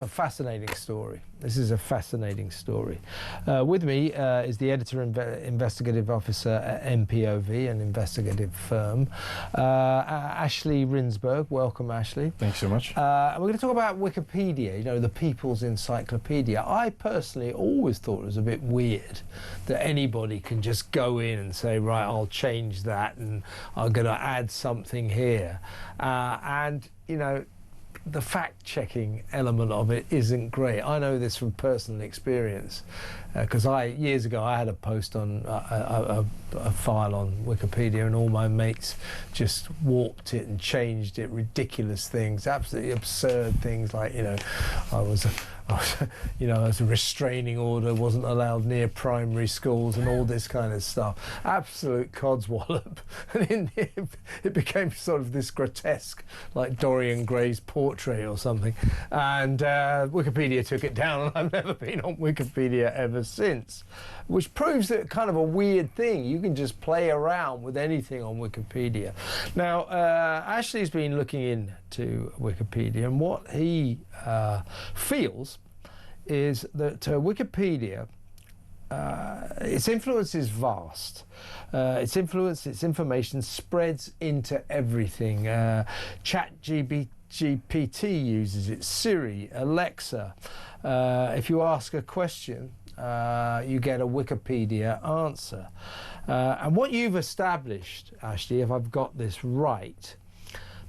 A fascinating story. This is a fascinating story. With me is the Editor and Investigative Officer at NPOV, an investigative firm, Ashley Rindsberg. Welcome, Ashley. Thanks so much. We're going to talk about Wikipedia, you know, the People's Encyclopedia. I personally always thought it was a bit weird that anybody can just go in and say, right, I'll change that and I'm going to add something here. And, you know, the fact-checking element of it isn't great. I know this from personal experience because years ago I had a post on a file on Wikipedia and all my mates just warped it and changed it, ridiculous things, absolutely absurd things like, you know, as a restraining order, wasn't allowed near primary schools and all this kind of stuff. Absolute codswallop. And it became sort of this grotesque, like Dorian Gray's portrait or something. And Wikipedia took it down, and I've never been on Wikipedia ever since, which proves that kind of a weird thing. You can just play around with anything on Wikipedia. Now, Ashley's been looking into Wikipedia, and what he feels is that Wikipedia, its influence is vast. Its influence, its information spreads into everything. ChatGPT uses it, Siri, Alexa. If you ask a question, you get a Wikipedia answer. And what you've established, Ashley, if I've got this right,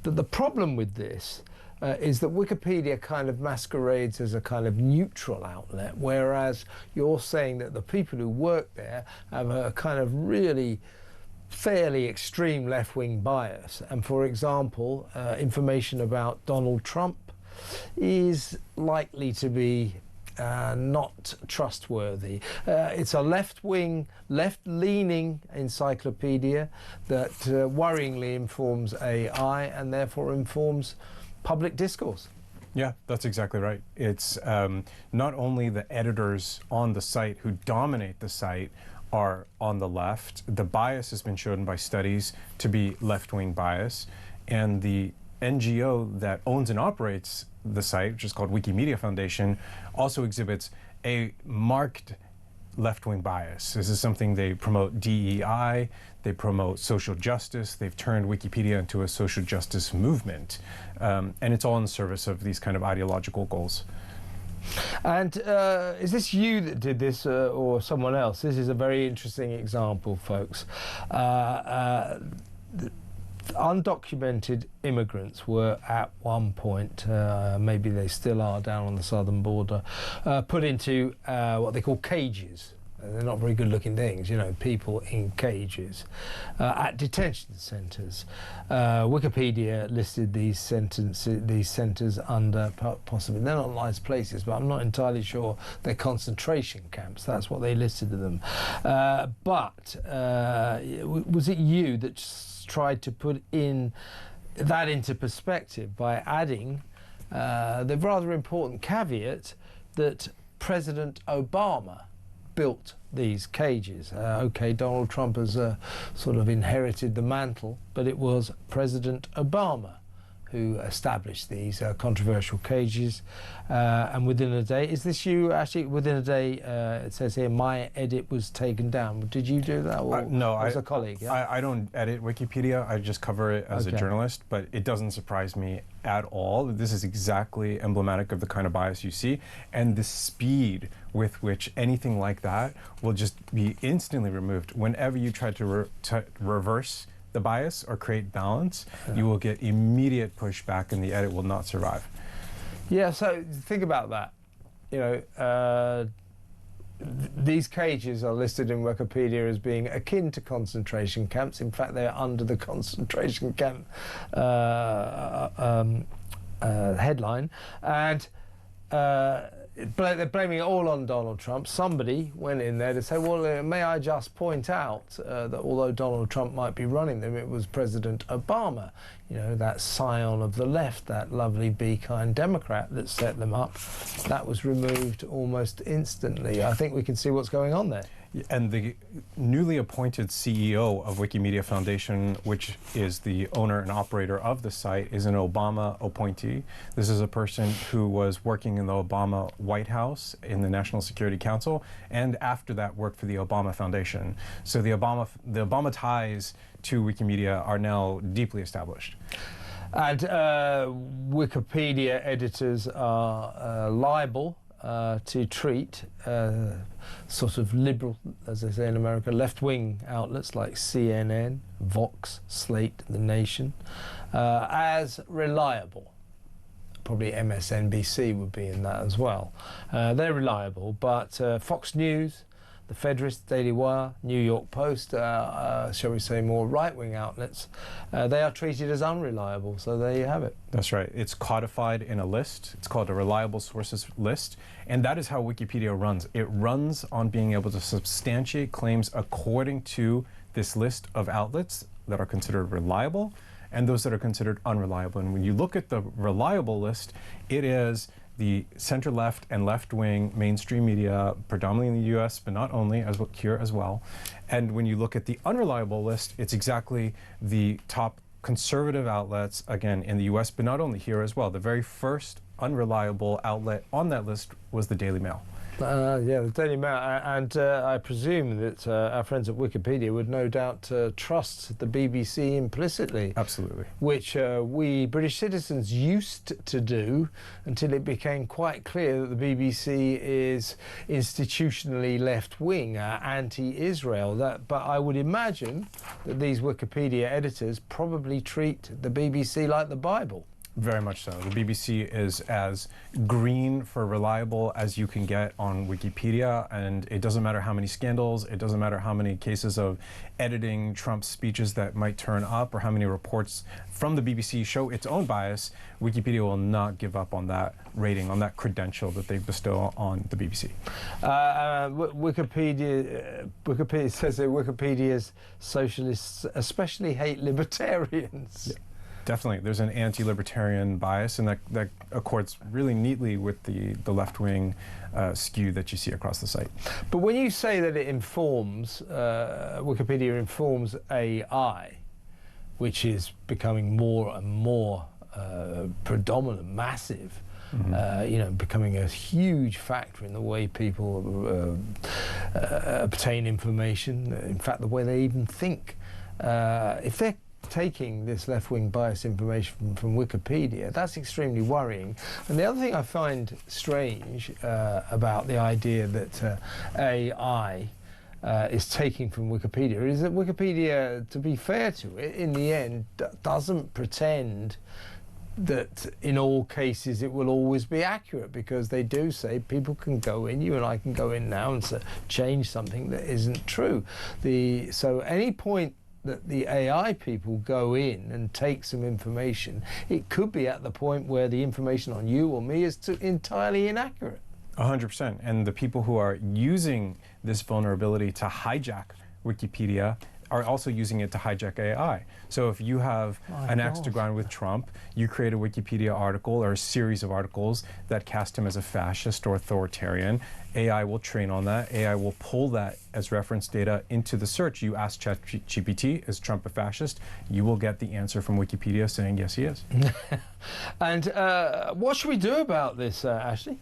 that the problem with this is that Wikipedia kind of masquerades as a kind of neutral outlet, whereas you're saying that the people who work there have a kind of really fairly extreme left-wing bias. And for example, information about Donald Trump is likely to be not trustworthy. It's a left-wing, left-leaning encyclopedia that worryingly informs AI and therefore informs public discourse. Yeah, that's exactly right. It's not only the editors on the site who dominate the site are on the left. The bias has been shown by studies to be left-wing bias, and the NGO that owns and operates the site, which is called Wikimedia Foundation, also exhibits a marked left-wing bias. This is something they promote DEI, they promote social justice, they've turned Wikipedia into a social justice movement, and it's all in service of these kind of ideological goals. And is this you that did this or someone else? This is a very interesting example, folks. Undocumented immigrants were at one point, maybe they still are down on the southern border, put into what they call cages. They're not very good looking things, you know, people in cages at detention centres. Wikipedia listed these centres under possibly, they're not nice places, but I'm not entirely sure they're concentration camps. That's what they listed them. But was it you that tried to put that into perspective by adding the rather important caveat that President Obama built these cages? Okay, Donald Trump has sort of inherited the mantle, but it was President Obama who established these controversial cages, and within a day, is this you actually, within a day, it says here, my edit was taken down. Did you do that, or no, as a colleague? Yeah? I don't edit Wikipedia, I just cover it as a journalist, but it doesn't surprise me at all. This is exactly emblematic of the kind of bias you see, and the speed with which anything like that will just be instantly removed. Whenever you try to reverse the bias or create balance, you will get immediate pushback and the edit will not survive. Yeah, so think about that. You know, these cages are listed in Wikipedia as being akin to concentration camps. In fact, they're under the concentration camp headline. And they're blaming it all on Donald Trump. Somebody went in there to say, well, may I just point out that although Donald Trump might be running them, it was President Obama, you know, that scion of the left, that lovely be-kind Democrat that set them up. That was removed almost instantly. I think we can see what's going on there. And the newly appointed CEO of Wikimedia Foundation, which is the owner and operator of the site, is an Obama appointee. This is a person who was working in the Obama White House in the National Security Council, and after that worked for the Obama Foundation. So the Obama ties to Wikimedia are now deeply established. And Wikipedia editors are liable to treat sort of liberal, as they say in America, left-wing outlets like CNN, Vox, Slate, The Nation, as reliable. Probably MSNBC would be in that as well. They're reliable, but Fox News, The Federalist, Daily Wire, New York Post, shall we say more right-wing outlets, they are treated as unreliable, so there you have it. That's right. It's codified in a list. It's called a reliable sources list, and that is how Wikipedia runs. It runs on being able to substantiate claims according to this list of outlets that are considered reliable and those that are considered unreliable. And when you look at the reliable list, it is the center-left and left-wing mainstream media, predominantly in the US, but not only, as here as well. And when you look at the unreliable list, it's exactly the top conservative outlets, again, in the US, but not only here as well. The very first unreliable outlet on that list was the Daily Mail. Yeah, the Daily Mail, and I presume that our friends at Wikipedia would no doubt trust the BBC implicitly. Absolutely. Which we British citizens used to do until it became quite clear that the BBC is institutionally left-wing, anti-Israel. But I would imagine that these Wikipedia editors probably treat the BBC like the Bible. Very much so. The BBC is as green for reliable as you can get on Wikipedia, and it doesn't matter how many scandals, it doesn't matter how many cases of editing Trump's speeches that might turn up, or how many reports from the BBC show its own bias. Wikipedia will not give up on that rating, on that credential that they bestow on the BBC. Wikipedia says that Wikipedia's socialists especially hate libertarians. Yeah. Definitely, there's an anti-libertarian bias, and that accords really neatly with the left-wing skew that you see across the site. But when you say that it informs, Wikipedia informs AI, which is becoming more and more predominant, massive, you know, becoming a huge factor in the way people obtain information, in fact, the way they even think. If they're taking this left-wing bias information from Wikipedia, that's extremely worrying. And the other thing I find strange about the idea that AI is taking from Wikipedia is that Wikipedia, to be fair to it, in the end doesn't pretend that in all cases it will always be accurate, because they do say people can go in, you and I can go in now and change something that isn't true. So any point that the AI people go in and take some information, it could be at the point where the information on you or me is entirely inaccurate. 100%. And the people who are using this vulnerability to hijack Wikipedia are also using it to hijack AI. So if you have an axe to grind with Trump, you create a Wikipedia article or a series of articles that cast him as a fascist or authoritarian. AI will train on that. AI will pull that as reference data into the search. You ask ChatGPT, is Trump a fascist? You will get the answer from Wikipedia saying, yes, he is. And what should we do about this, Ashley?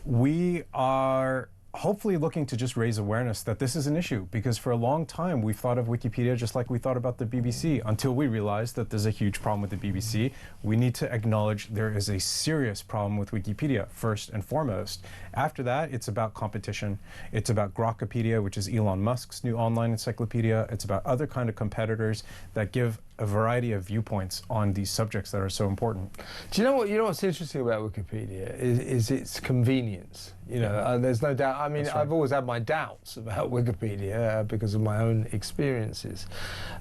We are hopefully looking to just raise awareness that this is an issue, because for a long time we've thought of Wikipedia just like we thought about the BBC, until we realized that there's a huge problem with the BBC. We need to acknowledge there is a serious problem with Wikipedia, first and foremost. After that, it's about competition. It's about Grokpedia, which is Elon Musk's new online encyclopedia. It's about other kind of competitors that give a variety of viewpoints on these subjects that are so important. Do you know what? You know what's interesting about Wikipedia is its convenience. You know, there's no doubt. I mean, That's right. I've always had my doubts about Wikipedia because of my own experiences.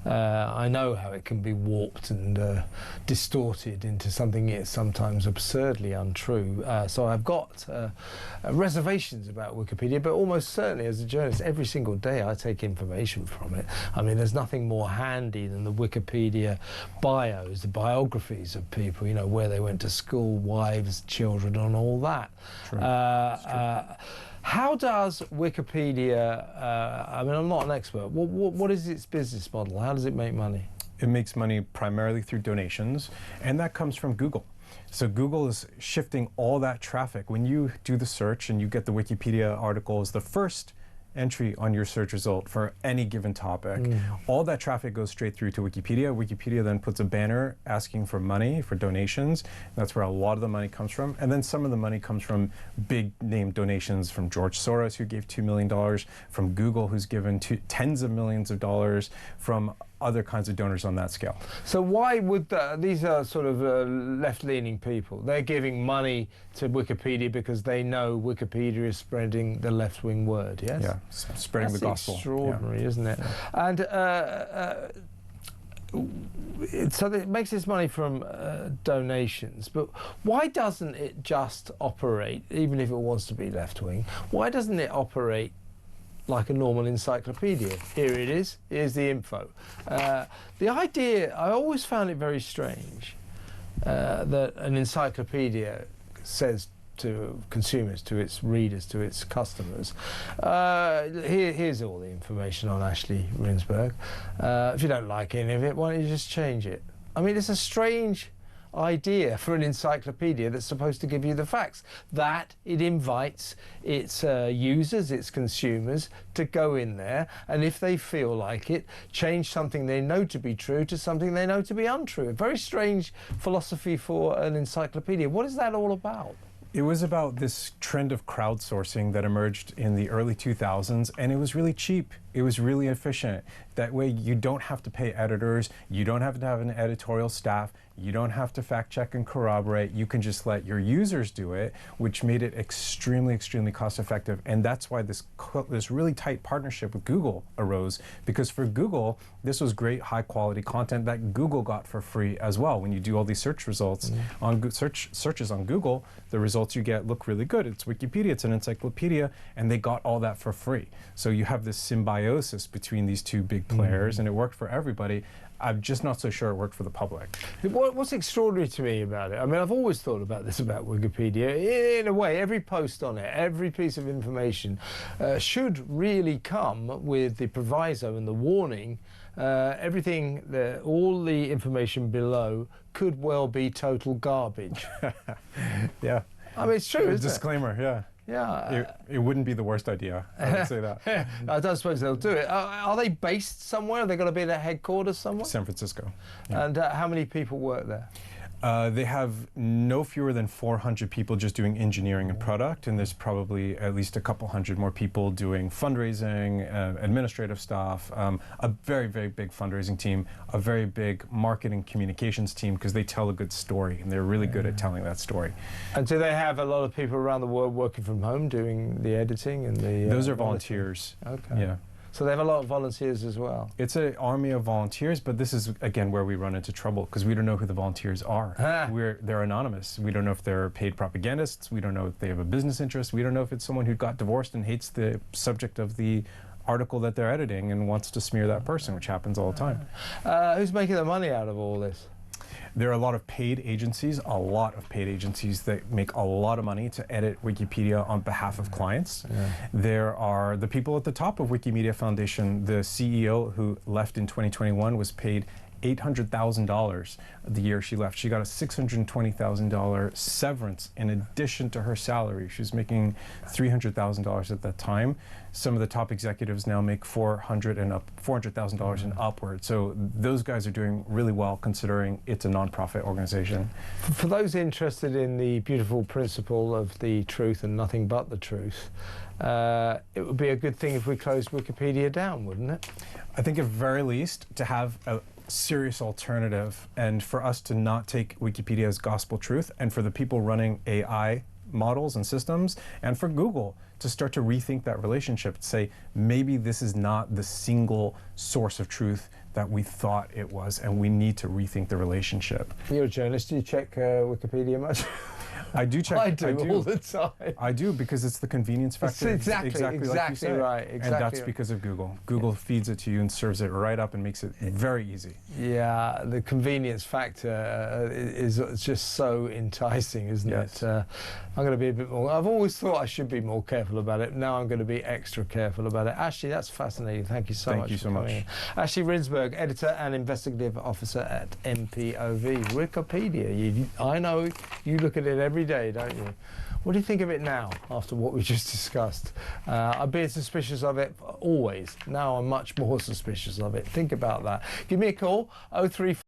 I know how it can be warped and distorted into something it's sometimes absurdly untrue. So I've got reservations about Wikipedia, but almost certainly as a journalist, every single day I take information from it. I mean, there's nothing more handy than the Wikipedia bios, the biographies of people, you know, where they went to school, wives, children, and all that. True. How does Wikipedia, I mean, I'm not an expert, what is its business model? How does it make money? It makes money primarily through donations, and that comes from Google. So Google is shifting all that traffic. When you do the search and you get the Wikipedia articles, the first entry on your search result for any given topic, all that traffic goes straight through to Wikipedia. Wikipedia then puts a banner asking for money, for donations. That's where a lot of the money comes from. And then some of the money comes from big name donations from George Soros, who gave $2 million, from Google, who's given tens of millions of dollars, from other kinds of donors on that scale. So why would these are sort of left-leaning people? They're giving money to Wikipedia because they know Wikipedia is spreading the left-wing word, yes? Yeah, spreading the gospel. Extraordinary, isn't it? Yeah. And so it makes its money from donations, but why doesn't it just operate, even if it wants to be left-wing, why doesn't it operate like a normal encyclopedia? Here it is, here's the info. The idea, I always found it very strange that an encyclopedia says to consumers, to its readers, to its customers, here's all the information on Ashley Rindsberg. If you don't like any of it, why don't you just change it? I mean, it's a strange idea for an encyclopedia that's supposed to give you the facts, that it invites its users, its consumers, to go in there and, if they feel like it, change something they know to be true to something they know to be untrue. A very strange philosophy for an encyclopedia. What is that all about? It was about this trend of crowdsourcing that emerged in the early 2000s, and it was really cheap. It was really efficient. That way you don't have to pay editors, you don't have to have an editorial staff, you don't have to fact check and corroborate, you can just let your users do it, which made it extremely, extremely cost effective. And that's why this really tight partnership with Google arose, because for Google, this was great high quality content that Google got for free as well. When you do all these search results on searches on Google, the results you get look really good. It's Wikipedia, it's an encyclopedia, and they got all that for free. So you have this symbiosis between these two big players, and it worked for everybody. I'm just not so sure it worked for the public. What's extraordinary to me about it, I mean, I've always thought about this about Wikipedia. In a way, every post on it, every piece of information should really come with the proviso and the warning. Everything, all the information below could well be total garbage. Yeah. I mean, it's true, isn't it? Disclaimer, yeah. Yeah. It wouldn't be the worst idea, I would say that. I don't suppose they'll do it. Are they based somewhere? Are they going to be at a headquarters somewhere? San Francisco. Yeah. And how many people work there? They have no fewer than 400 people just doing engineering and product, and there's probably at least a couple hundred more people doing fundraising, administrative stuff, a very, very big fundraising team, a very big marketing communications team, because they tell a good story, and they're really good at telling that story. And do they have a lot of people around the world working from home doing the editing and the... Those are volunteers. Okay. Yeah. So they have a lot of volunteers as well. It's an army of volunteers, but this is, again, where we run into trouble, because we don't know who the volunteers are. They're anonymous. We don't know if they're paid propagandists. We don't know if they have a business interest. We don't know if it's someone who got divorced and hates the subject of the article that they're editing and wants to smear that person, which happens all the time. Who's making the money out of all this? There are a lot of paid agencies that make a lot of money to edit Wikipedia on behalf of clients. Yeah. There are the people at the top of Wikimedia Foundation. The CEO, who left in 2021, was paid $800,000 the year she left. She got a $620,000 severance in addition to her salary. She was making $300,000 at that time. Some of the top executives now make $400,000 and upward. So those guys are doing really well, considering it's a nonprofit organization. For those interested in the beautiful principle of the truth and nothing but the truth, it would be a good thing if we closed Wikipedia down, wouldn't it? I think at very least to have a serious alternative, and for us to not take Wikipedia as gospel truth, and for the people running AI models and systems, and for Google to start to rethink that relationship, to say maybe this is not the single source of truth that we thought it was, and we need to rethink the relationship. You're a journalist. Do you check Wikipedia much? I do check. I do all the time. I do, because it's the convenience factor. It's exactly like you said. right. Exactly. And that's because of Google. Google feeds it to you and serves it right up and makes it very easy. Yeah, the convenience factor is just so enticing, isn't it? I'm going to be a bit more. I've always thought I should be more careful about it. Now I'm going to be extra careful about it. Ashley, that's fascinating. Thank you so much. Thank you so much. Ashley Rindsberg, Editor and Investigative Officer at NPOV. Wikipedia. I know you look at it every day, don't you? What do you think of it now, after what we just discussed? I've been suspicious of it always. Now I'm much more suspicious of it. Think about that. Give me a call, 034